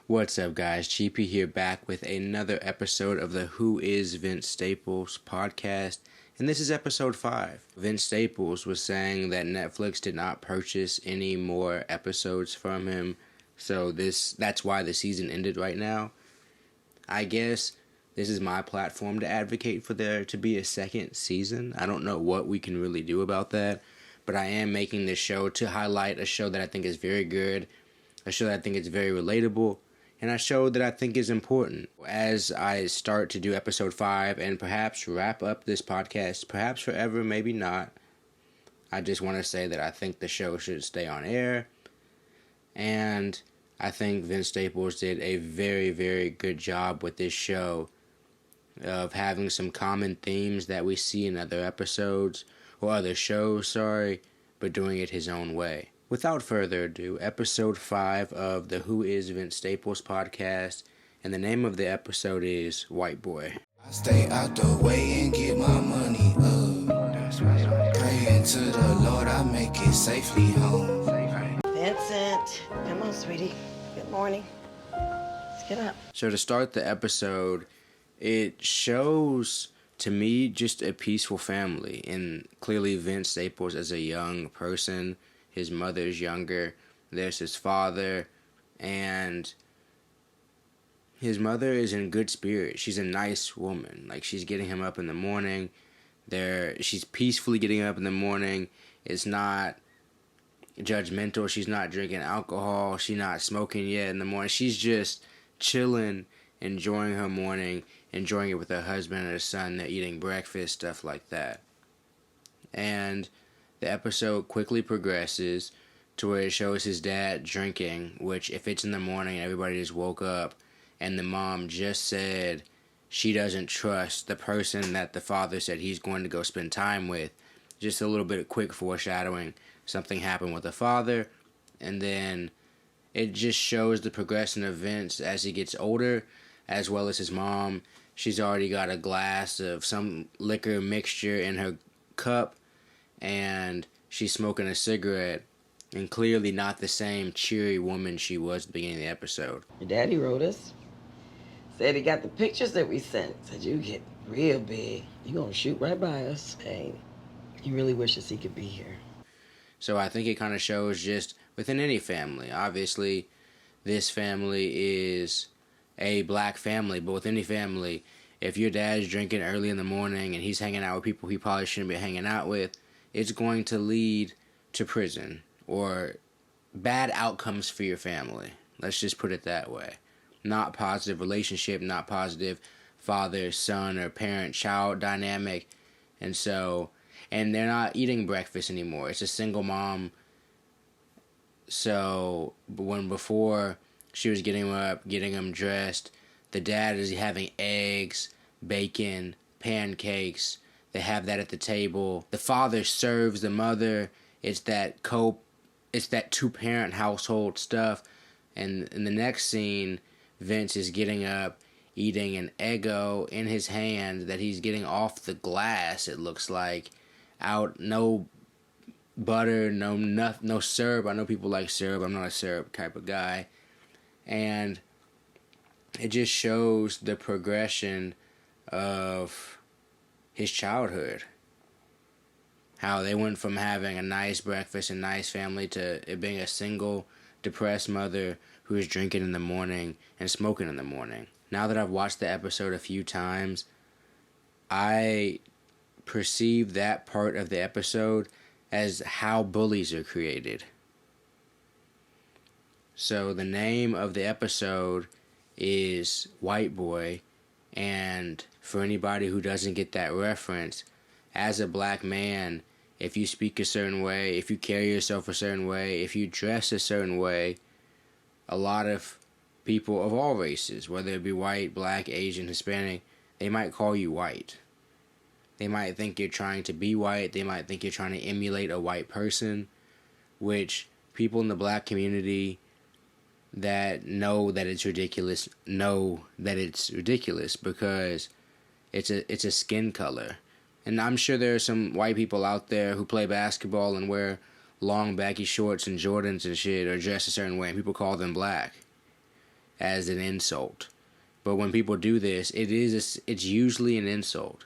What's up, guys? GP here, back with another episode of the Who is Vince Staples podcast, and this is episode 5. Vince Staples was saying that Netflix did not purchase any more episodes from him, so that's why the season ended right now. I guess this is my platform to advocate for there to be a second season. I don't know what we can really do about that, but I am making this show to highlight a show that I think is very good, a show that I think is very relatable, and a show that I think is important. As I start to do episode 5 and perhaps wrap up this podcast, perhaps forever, maybe not, I just want to say that I think the show should stay on air, and I think Vince Staples did a very, very good job with this show of having some common themes that we see in other episodes, or other shows, but doing it his own way. Without further ado, episode 5 of the Who is Vince Staples podcast, and the name of the episode is White Boy. I stay out the way and get my money up. That's right. Praying to the Lord I make it safely home. Vincent, come on, sweetie. Good morning. Let's get up. So to start the episode, it shows to me just a peaceful family, and clearly Vince Staples as a young person. His mother's younger. There's his father, and his mother is in good spirits. She's a nice woman. Like, she's getting him up in the morning. She's peacefully getting up in the morning. It's not judgmental. She's not drinking alcohol. She's not smoking yet in the morning. She's just chilling, enjoying her morning, enjoying it with her husband and her son. They're eating breakfast, stuff like that. And the episode quickly progresses to where it shows his dad drinking, which if it's in the morning and everybody just woke up and the mom just said she doesn't trust the person that the father said he's going to go spend time with, just a little bit of quick foreshadowing. Something happened with the father, and then it just shows the progression of Vince as he gets older, as well as his mom. She's already got a glass of some liquor mixture in her cup, and she's smoking a cigarette, and clearly not the same cheery woman she was at the beginning of the episode. Your daddy wrote us. Said he got the pictures that we sent. Said you get real big. You gonna shoot right by us. Hey, he really wishes he could be here. So I think it kind of shows just within any family. Obviously, this family is a black family, but with any family, if your dad's drinking early in the morning and he's hanging out with people he probably shouldn't be hanging out with, it's going to lead to prison or bad outcomes for your family. Let's just put it that way. Not positive relationship, not positive father, son, or parent-child dynamic. And they're not eating breakfast anymore. It's a single mom. So when before she was getting him up, getting him dressed, the dad is having eggs, bacon, pancakes. They have that at the table. The father serves the mother. It's that two-parent household stuff. And in the next scene, Vince is getting up, eating an Eggo in his hand that he's getting off the glass, it looks like. Out, no butter, no syrup. I know people like syrup. I'm not a syrup type of guy. And it just shows the progression of his childhood. How they went from having a nice breakfast and nice family to it being a single, depressed mother who is drinking in the morning and smoking in the morning. Now that I've watched the episode a few times, I perceive that part of the episode as how bullies are created. So the name of the episode is White Boy, and for anybody who doesn't get that reference, as a black man, if you speak a certain way, if you carry yourself a certain way, if you dress a certain way, a lot of people of all races, whether it be white, black, Asian, Hispanic, they might call you white. They might think you're trying to be white. They might think you're trying to emulate a white person, which people in the black community that know that it's ridiculous because it's a skin color. And I'm sure there are some white people out there who play basketball and wear long baggy shorts and Jordans and shit, or dress a certain way, and people call them black. as an insult. But when people do this, it's usually an insult.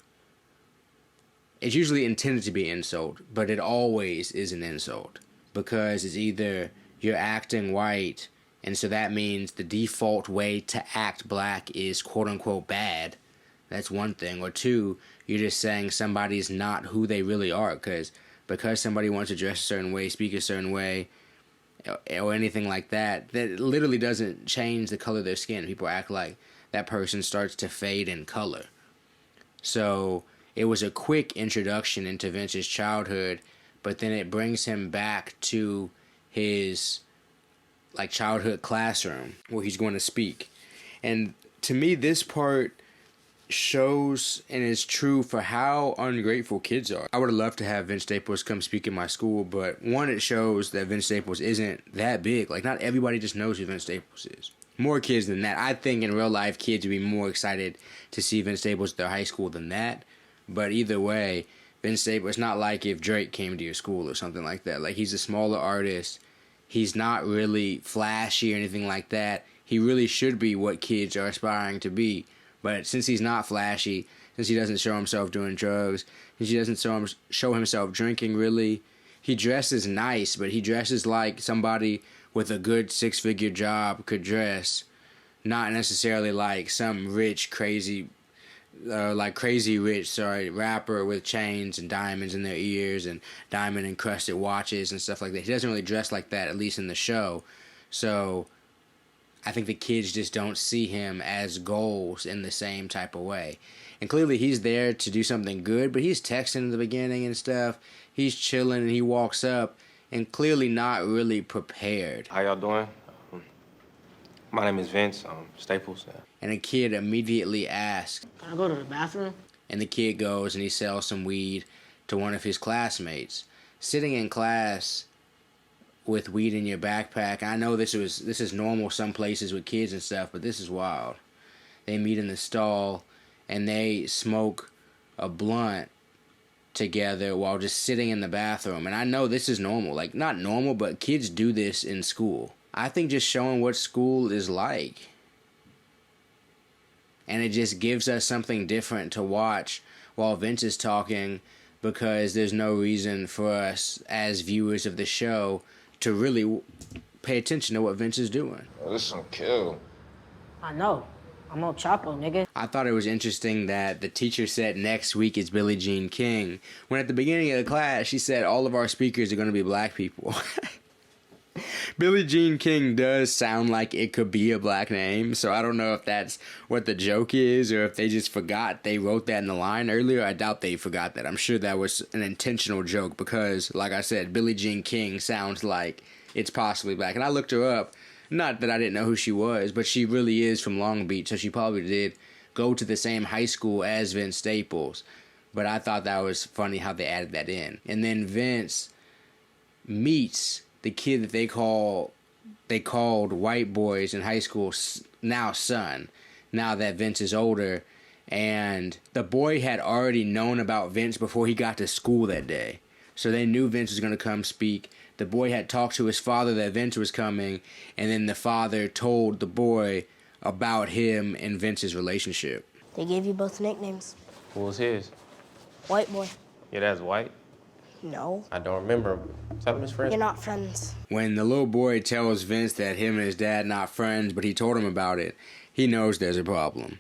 It's usually intended to be an insult, but it always is an insult. Because it's either you're acting white, and so that means the default way to act black is quote-unquote bad. That's one thing. Or two, you're just saying somebody's not who they really are, because somebody wants to dress a certain way, speak a certain way, or anything like that, that literally doesn't change the color of their skin. People act like that person starts to fade in color. So it was a quick introduction into Vince's childhood, but then it brings him back to his childhood classroom where he's going to speak. And to me, this part shows and is true for how ungrateful kids are. I would have loved to have Vince Staples come speak in my school, but one, it shows that Vince Staples isn't that big. Not everybody just knows who Vince Staples is. More kids than that. I think in real life, kids would be more excited to see Vince Staples at their high school than that. But either way, Vince Staples, it's not like if Drake came to your school or something like that. He's a smaller artist. He's not really flashy or anything like that. He really should be what kids are aspiring to be. But since he's not flashy, since he doesn't show himself doing drugs, since he doesn't show himself drinking really, he dresses nice, but he dresses like somebody with a good 6-figure job could dress. Not necessarily like some crazy rich rapper with chains and diamonds in their ears and diamond encrusted watches and stuff like that. He doesn't really dress like that, at least in the show. So I think the kids just don't see him as goals in the same type of way. And clearly he's there to do something good, but he's texting in the beginning and stuff. He's chilling and he walks up and clearly not really prepared. How y'all doing? My name is Vince Staples. And a kid immediately asks, "Can I go to the bathroom?" And the kid goes and he sells some weed to one of his classmates. Sitting in class with weed in your backpack. I know this is normal some places with kids and stuff, but this is wild. They meet in the stall and they smoke a blunt together while just sitting in the bathroom. And I know this is normal. Not normal, but kids do this in school. I think just showing what school is like. And it just gives us something different to watch while Vince is talking, because there's no reason for us as viewers of the show to really pay attention to what Vince is doing. This some kill. I know. I'm El Chapo, nigga. I thought it was interesting that the teacher said next week is Billie Jean King, when at the beginning of the class she said all of our speakers are going to be black people. Billie Jean King does sound like it could be a black name, so I don't know if that's what the joke is or if they just forgot they wrote that in the line earlier. I doubt they forgot that. I'm sure that was an intentional joke because, like I said, Billie Jean King sounds like it's possibly black. And I looked her up. Not that I didn't know who she was, but she really is from Long Beach, so she probably did go to the same high school as Vince Staples. But I thought that was funny how they added that in. And then Vince meets the kid that they called white boys in high school now son, now that Vince is older. And the boy had already known about Vince before he got to school that day. So they knew Vince was going to come speak. The boy had talked to his father that Vince was coming, and then the father told the boy about him and Vince's relationship. They gave you both nicknames. What was his? White boy. Yeah, that's white. No. I don't remember. Tell him his friends. You're not friends. When the little boy tells Vince that him and his dad not friends, but he told him about it, he knows there's a problem.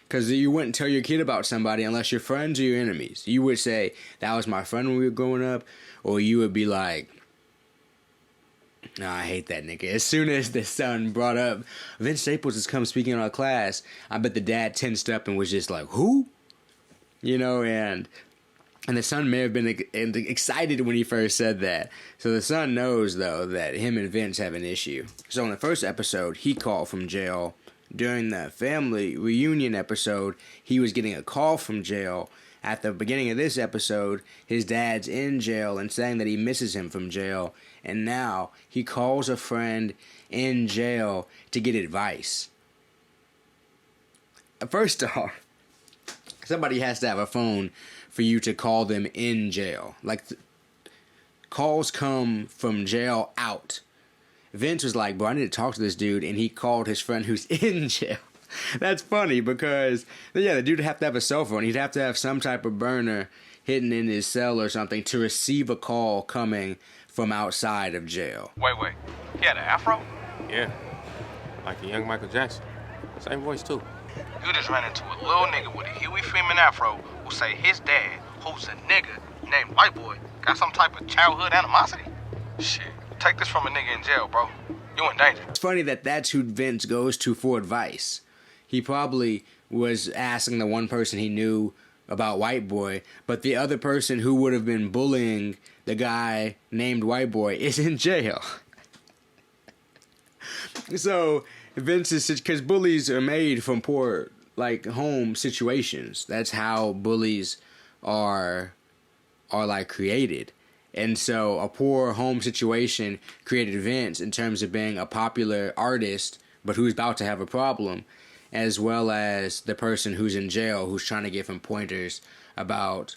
Because you wouldn't tell your kid about somebody unless you're friends or your enemies. You would say, that was my friend when we were growing up, or you would be like, nah, I hate that nigga. As soon as the son brought up, Vince Staples has come speaking in our class, I bet the dad tensed up and was just like, who? And the son may have been excited when he first said that. So the son knows, though, that him and Vince have an issue. So in the first episode, he called from jail. During the family reunion episode, he was getting a call from jail. At the beginning of this episode, his dad's in jail and saying that he misses him from jail. And now he calls a friend in jail to get advice. First off, somebody has to have a phone for you to call them in jail. Calls come from jail out. Vince was like, bro, I need to talk to this dude, and he called his friend who's in jail. That's funny because, yeah, the dude would have to have a cell phone. He'd have to have some type of burner hidden in his cell or something to receive a call coming from outside of jail. Wait. He had an afro? Yeah, like a young Michael Jackson. Same voice, too. You just ran into a little nigga with a Huey Freeman afro who say his dad, who's a nigga named White Boy, got some type of childhood animosity? Shit, take this from a nigga in jail, bro. You in danger. It's funny that that's who Vince goes to for advice. He probably was asking the one person he knew about White Boy, but the other person who would have been bullying the guy named White Boy is in jail. So Vince is, because bullies are made from poor, like, home situations. That's how bullies are like created. And so a poor home situation created Vince in terms of being a popular artist, but who's about to have a problem, as well as the person who's in jail who's trying to give him pointers about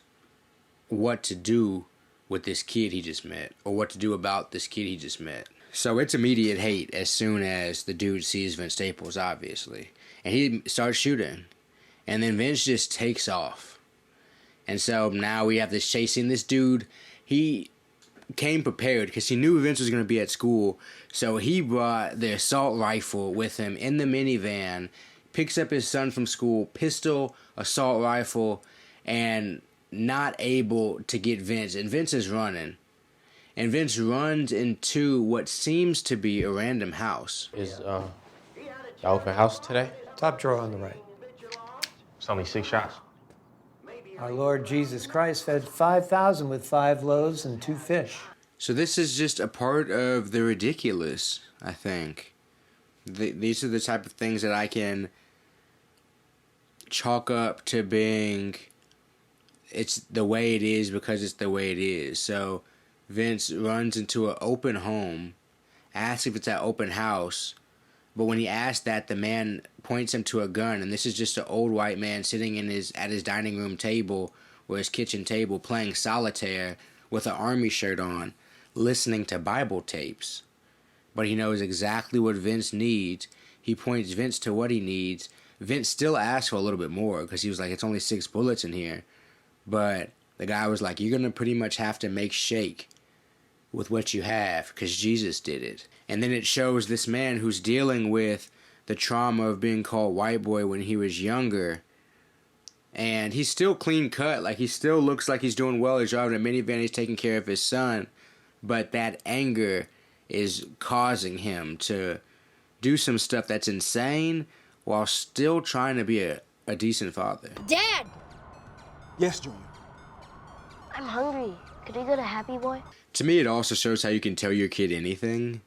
what to do with this kid he just met, or what to do about this kid he just met. So it's immediate hate as soon as the dude sees Vince Staples, obviously. And he starts shooting. And then Vince just takes off. And so now we have this chasing this dude. He came prepared because he knew Vince was going to be at school. So he brought the assault rifle with him in the minivan, picks up his son from school, pistol, assault rifle, and not able to get Vince. And Vince is running. And Vince runs into what seems to be a random house. Is the open house today? Top drawer on the right. It's only 6 shots. Our Lord Jesus Christ fed 5,000 with 5 loaves and 2 fish. So this is just a part of the ridiculous, I think. These are the type of things that I can chalk up to being, it's the way it is because it's the way it is. So Vince runs into an open home, asks if it's an open house, but when he asks that, the man points him to a gun, and this is just an old white man sitting at his dining room table or his kitchen table playing solitaire with an army shirt on, listening to Bible tapes. But he knows exactly what Vince needs. He points Vince to what he needs. Vince still asks for a little bit more because he was like, it's only 6 bullets in here. But the guy was like, you're going to pretty much have to make shake with what you have because Jesus did it. And then it shows this man who's dealing with the trauma of being called White Boy when he was younger. And he's still clean cut. Like, he still looks like he's doing well. He's driving a minivan. He's taking care of his son. But that anger is causing him to do some stuff that's insane while still trying to be a decent father. Dad! Yes, Junior. I'm hungry. Could we go to Happy Boy? To me, it also shows how you can tell your kid anything.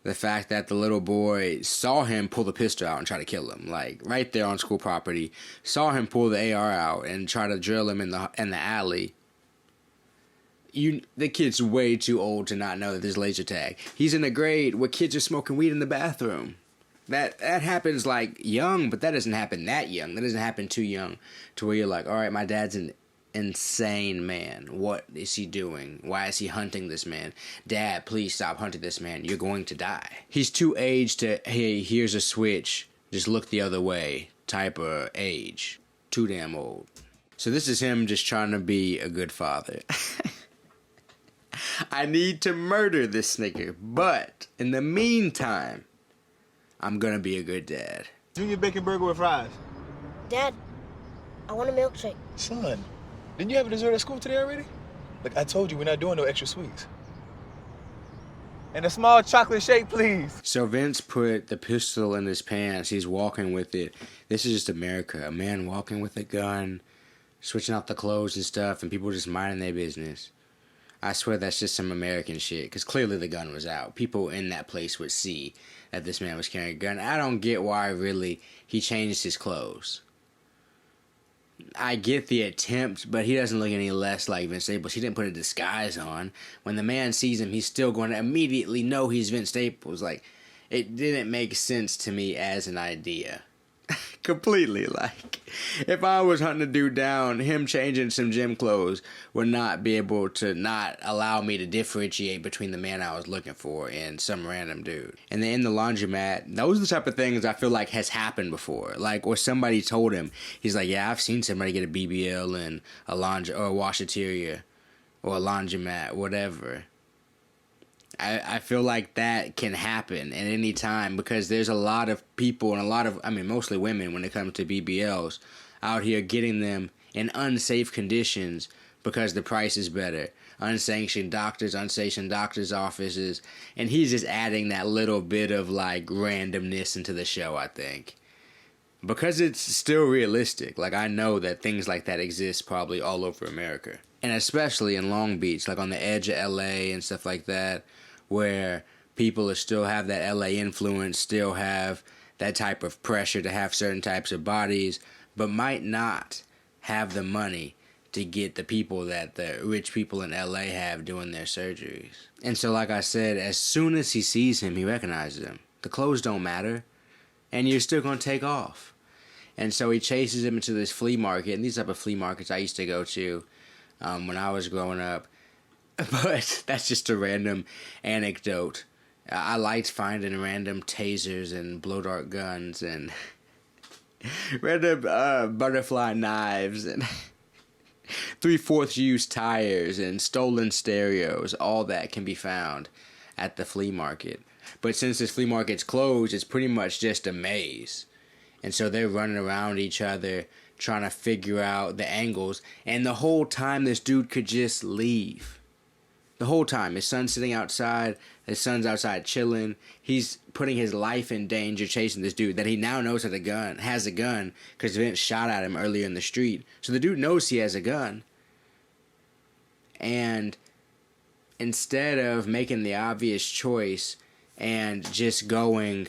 The fact that the little boy saw him pull the pistol out and try to kill him, like right there on school property, saw him pull the AR out and try to drill him in the alley. The kid's way too old to not know that there's laser tag. He's in a grade where kids are smoking weed in the bathroom. That happens like young, but that doesn't happen that young. That doesn't happen too young to where you're like, all right, my dad's an insane man. What is he doing? Why is he hunting this man? Dad, please stop hunting this man. You're going to die. He's too aged to, hey, here's a switch, just look the other way type of age. Too damn old. So this is him just trying to be a good father. I need to murder this nigga, but in the meantime, I'm gonna be a good dad. Junior bacon burger with fries. Dad, I want a milkshake. Son, didn't you have a dessert at school today already? Look, I told you we're not doing no extra sweets. And a small chocolate shake, please. So Vince put the pistol in his pants. He's walking with it. This is just America. A man walking with a gun, switching out the clothes and stuff, and people just minding their business. I swear that's just some American shit, because clearly the gun was out. People in that place would see that this man was carrying a gun. I don't get why, really, he changed his clothes. I get the attempt, but he doesn't look any less like Vince Staples. He didn't put a disguise on. When the man sees him, he's still going to immediately know he's Vince Staples. Like, it didn't make sense to me as an idea. Completely. Like, if I was hunting a dude down, him changing some gym clothes would not be able to not allow me to differentiate between the man I was looking for and some random dude. And then in the laundromat, those are the type of things I feel like has happened before. Like, or somebody told him, he's like, yeah, I've seen somebody get a BBL in a laundry or a washateria or a laundromat, whatever. I feel like that can happen at any time because there's a lot of people and a lot of, I mean, mostly women when it comes to BBLs out here getting them in unsafe conditions because the price is better. Unsanctioned doctors offices, and he's just adding that little bit of like randomness into the show, I think. Because it's still realistic. Like, I know that things like that exist probably all over America. And especially in Long Beach, like on the edge of LA and stuff like that, where people still have that LA influence, still have that type of pressure to have certain types of bodies, but might not have the money to get the people that the rich people in LA have doing their surgeries. And so, like I said, as soon as he sees him, he recognizes him. The clothes don't matter, and you're still going to take off. And so he chases him into this flea market, and these type of flea markets I used to go to when I was growing up. But that's just a random anecdote. I liked finding random tasers and blow dart guns and random butterfly knives and 3/4 used tires and stolen stereos. All that can be found at the flea market. But since this flea market's closed, it's pretty much just a maze. And so they're running around each other trying to figure out the angles. And the whole time this dude could just leave. The whole time. His son's sitting outside. His son's outside chilling. He's putting his life in danger chasing this dude that he now knows has a gun because Vince shot at him earlier in the street. So the dude knows he has a gun. And instead of making the obvious choice and just going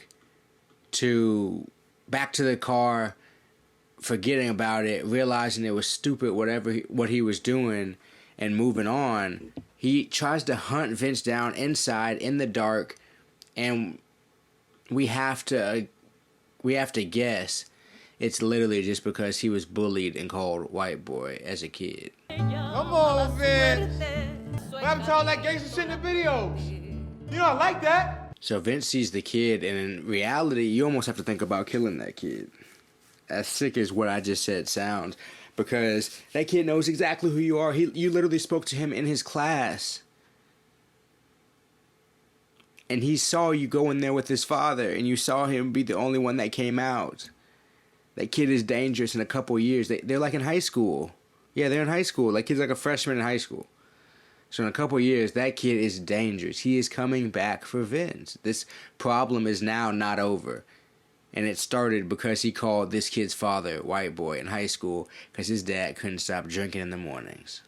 back to the car, forgetting about it, realizing it was stupid, what he was doing, and moving on, he tries to hunt Vince down inside in the dark, and we have to guess it's literally just because he was bullied and called white boy as a kid. Come on, Vince. What happened to all that gangster shit in the videos? You don't like that. So Vince sees the kid, and in reality, you almost have to think about killing that kid. As sick as what I just said sounds. Because that kid knows exactly who you are. You literally spoke to him in his class. And he saw you go in there with his father, and you saw him be the only one that came out. That kid is dangerous in a couple years. They're like in high school. Yeah, they're in high school. That kid's like a freshman in high school. So in a couple years, that kid is dangerous. He is coming back for Vince. This problem is now not over. And it started because he called this kid's father white boy in high school because his dad couldn't stop drinking in the mornings.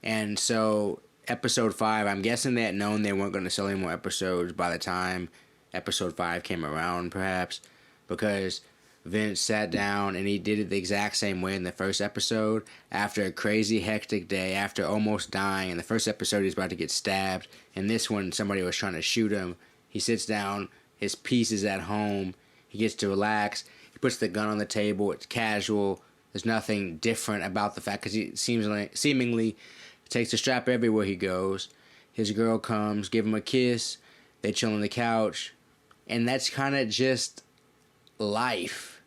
And so episode 5, I'm guessing they had known they weren't going to sell any more episodes by the time episode 5 came around, perhaps, because Vince sat down and he did it the exact same way in the first episode. After a crazy hectic day, after almost dying, in the first episode he's about to get stabbed. In this one, somebody was trying to shoot him. He sits down, his piece is at home. He gets to relax. He puts the gun on the table. It's casual. There's nothing different about the fact because he seemingly takes the strap everywhere he goes. His girl comes, give him a kiss. They chill on the couch. And that's kind of just life.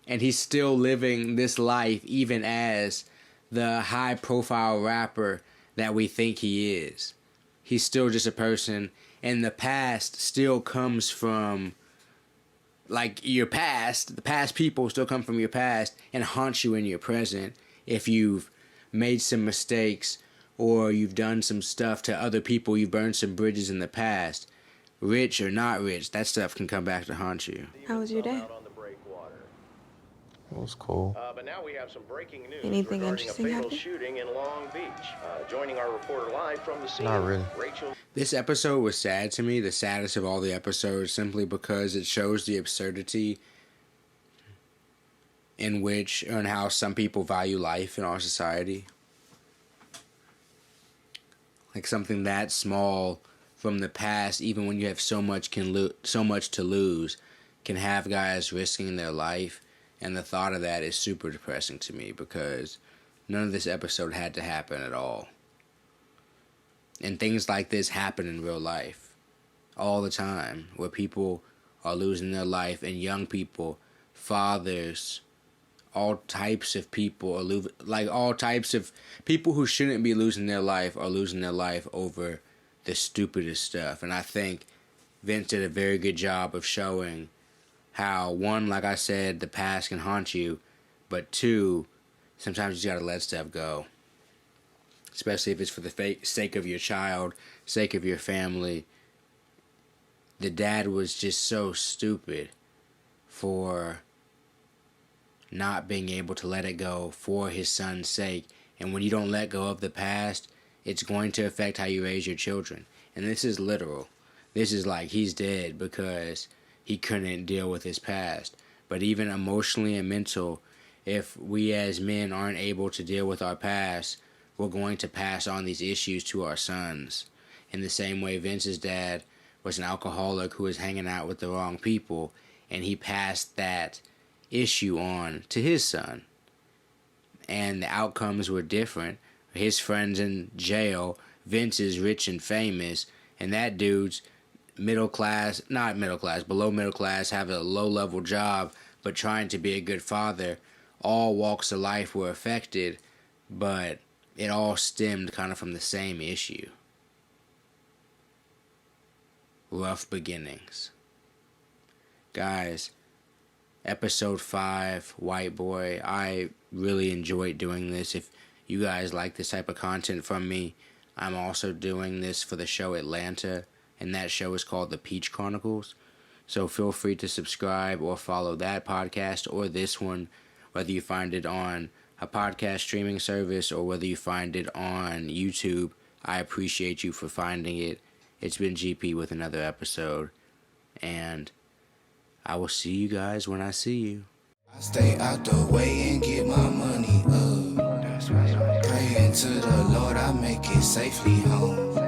And he's still living this life even as the high-profile rapper that we think he is. He's still just a person. And the past still comes from, like, your past. The past people still come from your past and haunt you in your present if you've made some mistakes or you've done some stuff to other people. You've burned some bridges in the past. Rich or not rich, that stuff can come back to haunt you. How was your day? It was cool. But now we have some breaking news Anything regarding interesting a fatal happen? shooting in Long Beach. Joining our reporter live from the scene, Not really. Rachel. This episode was sad to me, the saddest of all the episodes, simply because it shows the absurdity in which and how some people value life in our society. Like something that small from the past, even when you have so much to lose, can have guys risking their life, and the thought of that is super depressing to me because none of this episode had to happen at all. And things like this happen in real life all the time, where people are losing their life, and young people, fathers, all types of people all types of people who shouldn't be losing their life are losing their life over the stupidest stuff. And I think Vince did a very good job of showing how, one, like I said, the past can haunt you, but two, sometimes you just gotta let stuff go. Especially if it's for the sake of your child, sake of your family. The dad was just so stupid for not being able to let it go for his son's sake. And when you don't let go of the past, it's going to affect how you raise your children. And this is literal. This is like he's dead because he couldn't deal with his past. But even emotionally and mental, if we as men aren't able to deal with our past, we're going to pass on these issues to our sons. In the same way Vince's dad was an alcoholic who was hanging out with the wrong people, and he passed that issue on to his son. And the outcomes were different. His friend's in jail, Vince is rich and famous, and that dude's below middle class, have a low-level job, but trying to be a good father. All walks of life were affected, but it all stemmed kind of from the same issue. Rough beginnings. Guys, episode 5, White Boy, I really enjoyed doing this. If you guys like this type of content from me, I'm also doing this for the show Atlanta, and that show is called The Peach Chronicles. So feel free to subscribe or follow that podcast or this one, whether you find it on a podcast streaming service or whether you find it on YouTube. I appreciate you for finding it. It's been GP with another episode, and I will see you guys when I see you. I stay out the way and get my money up. Praying to the Lord I make it safely home.